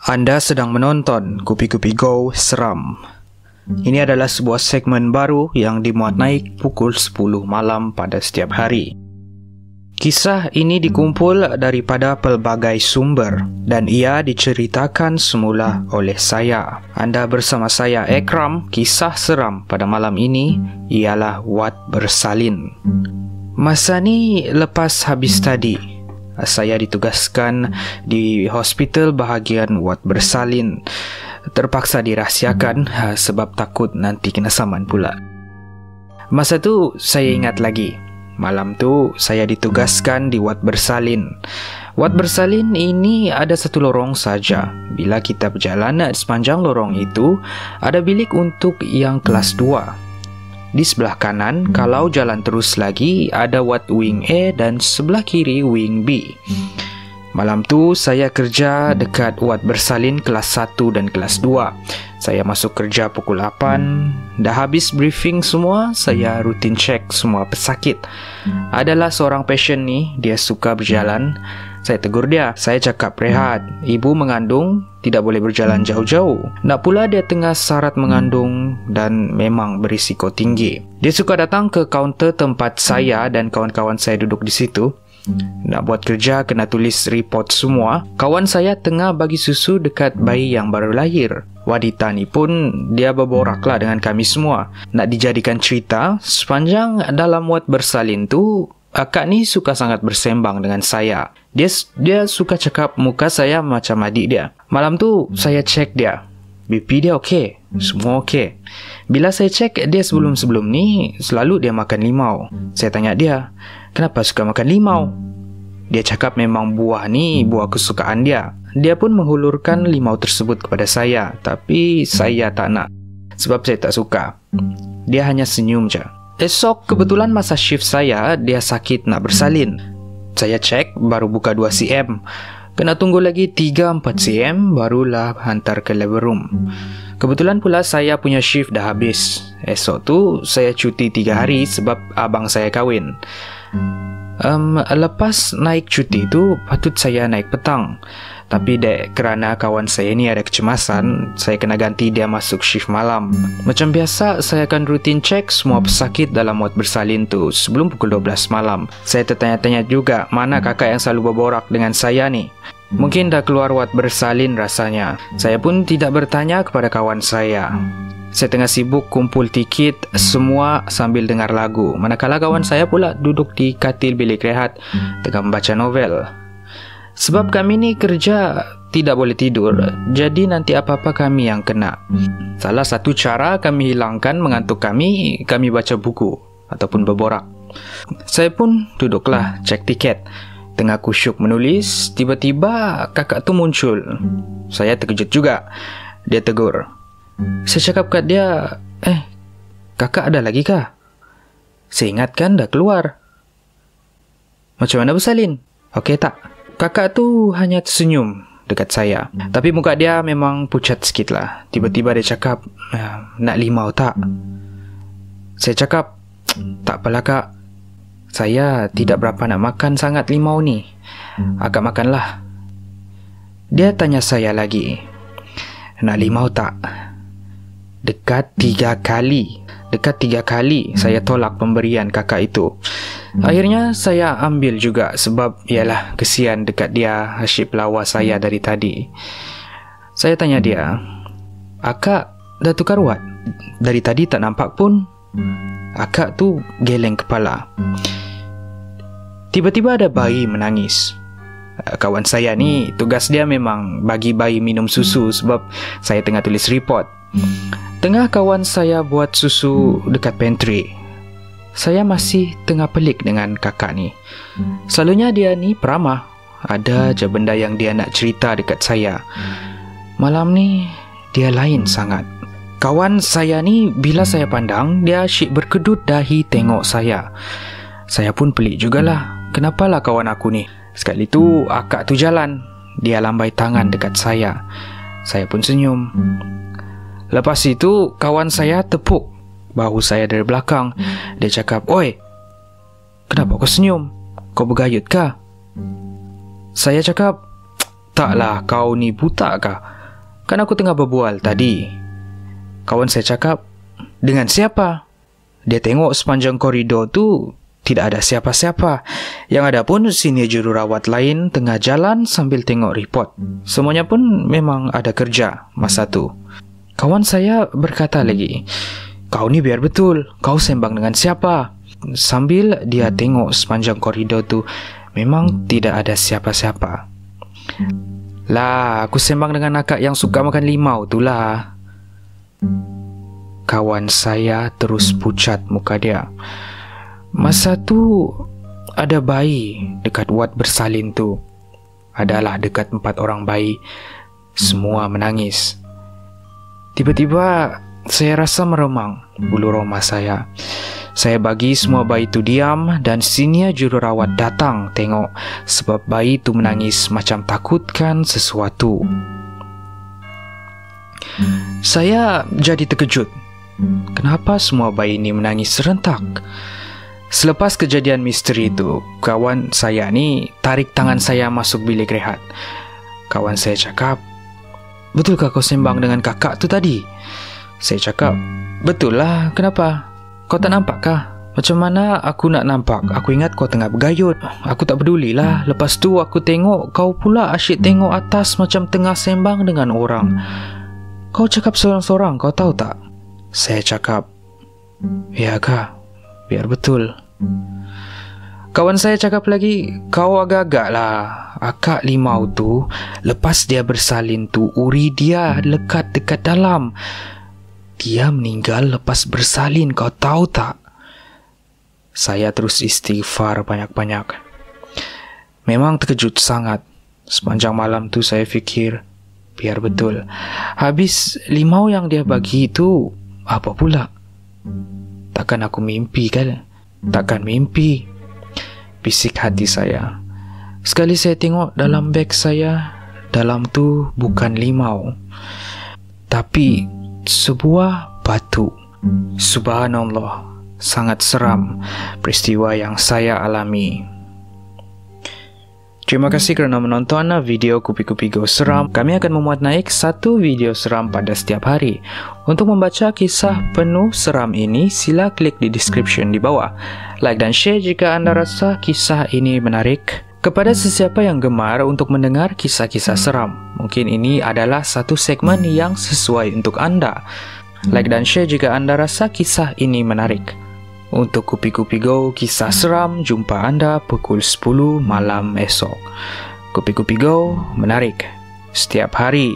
Anda sedang menonton Kupi-Kupi Go Seram. Ini adalah sebuah segmen baru yang dimuat naik pukul 10 malam pada setiap hari. Kisah ini dikumpul daripada pelbagai sumber dan ia diceritakan semula oleh saya. Anda bersama saya Ekram. Kisah seram pada malam ini ialah Wat Bersalin. Masa ni lepas habis tadi, saya ditugaskan di hospital bahagian Wat Bersalin. Terpaksa dirahsiakan sebab takut nanti kena saman pula. Masa tu saya ingat lagi, malam tu saya ditugaskan di Wat Bersalin. Wat Bersalin ini ada satu lorong saja. Bila kita berjalan sepanjang lorong itu, ada bilik untuk yang kelas 2. Di sebelah kanan, kalau jalan terus lagi, ada Wat Wing A dan sebelah kiri Wing B. Malam tu saya kerja dekat Wat Bersalin kelas 1 dan kelas 2. Saya masuk kerja pukul 8. Dah habis briefing semua, saya rutin cek semua pesakit. Adalah seorang pasien ni, dia suka berjalan. Saya tegur dia, saya cakap rehat. Ibu mengandung, tidak boleh berjalan jauh-jauh. Nak pula dia tengah syarat mengandung dan memang berisiko tinggi. Dia suka datang ke kaunter tempat saya dan kawan-kawan saya duduk di situ. Nak buat kerja kena tulis report semua. Kawan saya tengah bagi susu dekat bayi yang baru lahir. Wanita ni pun dia berboraklah dengan kami semua. Nak dijadikan cerita, sepanjang dalam Wat Bersalin tu, akak ni suka sangat bersembang dengan saya. Dia suka cakap muka saya macam adik dia. Malam tu saya cek dia. BP dia okey, semua okey. Bila saya cek dia sebelum-sebelum ni, selalu dia makan limau. Saya tanya dia, kenapa suka makan limau? Dia cakap memang buah ni buah kesukaan dia. Dia pun menghulurkan limau tersebut kepada saya, tapi saya tak nak sebab saya tak suka. Dia hanya senyum je. Esok kebetulan masa shift saya, dia sakit nak bersalin. Saya cek baru buka 2 cm. Kena tunggu lagi 3-4 cm barulah hantar ke labor room. Kebetulan pula saya punya shift dah habis. Esok tu saya cuti 3 hari sebab abang saya kahwin. Lepas naik cuti tu patut saya naik petang. Tapi kerana kawan saya ni ada kecemasan, saya kena ganti dia masuk shift malam. Macam biasa, saya akan rutin cek semua pesakit dalam Wat Bersalin tu sebelum pukul 12 malam. Saya tertanya-tanya juga, mana kakak yang selalu berborak dengan saya ni? Mungkin dah keluar Wat Bersalin rasanya. Saya pun tidak bertanya kepada kawan saya. Saya tengah sibuk kumpul tiket semua sambil dengar lagu. Manakala kawan saya pula duduk di katil bilik rehat tengah membaca novel. Sebab kami ni kerja tidak boleh tidur, jadi nanti apa-apa kami yang kena. Salah satu cara kami hilangkan mengantuk kami baca buku ataupun berborak. Saya pun duduklah cek tiket. Tengah kusyuk menulis, tiba-tiba kakak tu muncul. Saya terkejut juga. Dia tegur. Saya cakap kat dia, kakak ada lagi kah? Saya ingatkan dah keluar. Macam mana bersalin? Okey tak? Kakak tu hanya tersenyum dekat saya. Tapi muka dia memang pucat sikit lah. Tiba-tiba dia cakap, nak limau tak? Saya cakap, tak apalah kak. Saya tidak berapa nak makan sangat limau ni. Akak makanlah. Dia tanya saya lagi, nak limau tak? Dekat 3 kali saya tolak pemberian kakak itu. Akhirnya saya ambil juga sebab ialah kesian dekat dia asyik lawa saya dari tadi. Saya tanya dia, akak dah tukar Wat? Dari tadi tak nampak pun. Akak tu geleng kepala. Tiba-tiba ada bayi menangis. Kawan saya ni tugas dia memang bagi bayi minum susu sebab saya tengah tulis report. Tengah kawan saya buat susu dekat pantry, saya masih tengah pelik dengan kakak ni. Selalunya dia ni peramah. Ada je benda yang dia nak cerita dekat saya. Malam ni dia lain sangat. Kawan saya ni bila saya pandang, dia asyik berkedut dahi tengok saya. Saya pun pelik jugalah. Kenapalah kawan aku ni? Sekali tu akak tu jalan. Dia lambai tangan dekat saya. Saya pun senyum. Lepas itu kawan saya tepuk bahu saya dari belakang. Dia cakap, oi, kenapa kau senyum? Kau bergayut kah? Saya cakap, taklah, kau ni buta kah? Kan aku tengah berbual tadi. Kawan saya cakap, dengan siapa? Dia tengok sepanjang koridor tu tidak ada siapa-siapa. Yang ada pun senior jururawat lain tengah jalan sambil tengok report. Semuanya pun memang ada kerja masa tu. Kawan saya berkata lagi, kau ni biar betul, kau sembang dengan siapa? Sambil dia tengok sepanjang koridor tu memang tidak ada siapa-siapa. Lah, aku sembang dengan akak yang suka makan limau tu lah. Kawan saya terus pucat muka dia. Masa tu ada bayi dekat wad bersalin tu. Adalah dekat 4 orang bayi. Semua menangis. Tiba-tiba saya rasa meremang bulu roma saya. Saya bagi semua bayi tu diam dan senior jururawat datang tengok sebab bayi tu menangis macam takutkan sesuatu. Saya jadi terkejut. Kenapa semua bayi ni menangis serentak? Selepas kejadian misteri itu, kawan saya ni tarik tangan saya masuk bilik rehat. Kawan saya cakap, betulkah kau sembang dengan kakak tu tadi? Saya cakap, betul lah, kenapa? Kau tak nampak kah? Macam mana aku nak nampak? Aku ingat kau tengah bergayut. Aku tak pedulilah. Lepas tu aku tengok kau pula asyik tengok atas macam tengah sembang dengan orang. Kau cakap seorang-seorang, kau tahu tak? Saya cakap, ya kah? Biar betul. Kawan saya cakap lagi, kau agak-agak lah. Akak limau tu, lepas dia bersalin tu, uri dia lekat dekat dalam. Dia meninggal lepas bersalin, kau tahu tak? Saya terus istighfar banyak-banyak. Memang terkejut sangat. Sepanjang malam tu saya fikir, biar betul. Habis limau yang dia bagi itu, apa pula? Takkan aku mimpi kan? Takkan mimpi. Bisik hati saya. Sekali saya tengok dalam beg saya, dalam tu bukan limau, tapi sebuah batu. Subhanallah, sangat seram peristiwa yang saya alami. Terima kasih kerana menonton video Kupi-Kupi Go Seram. Kami akan memuat naik 1 video seram pada setiap hari. Untuk membaca kisah penuh seram ini, sila klik di description di bawah. Like dan share jika anda rasa kisah ini menarik. Kepada sesiapa yang gemar untuk mendengar kisah-kisah seram, mungkin ini adalah satu segmen yang sesuai untuk anda. Like dan share jika anda rasa kisah ini menarik. Untuk Kupi-Kupi Go Kisah Seram, jumpa anda pukul 10 malam esok. Kupi-Kupi Go, menarik setiap hari.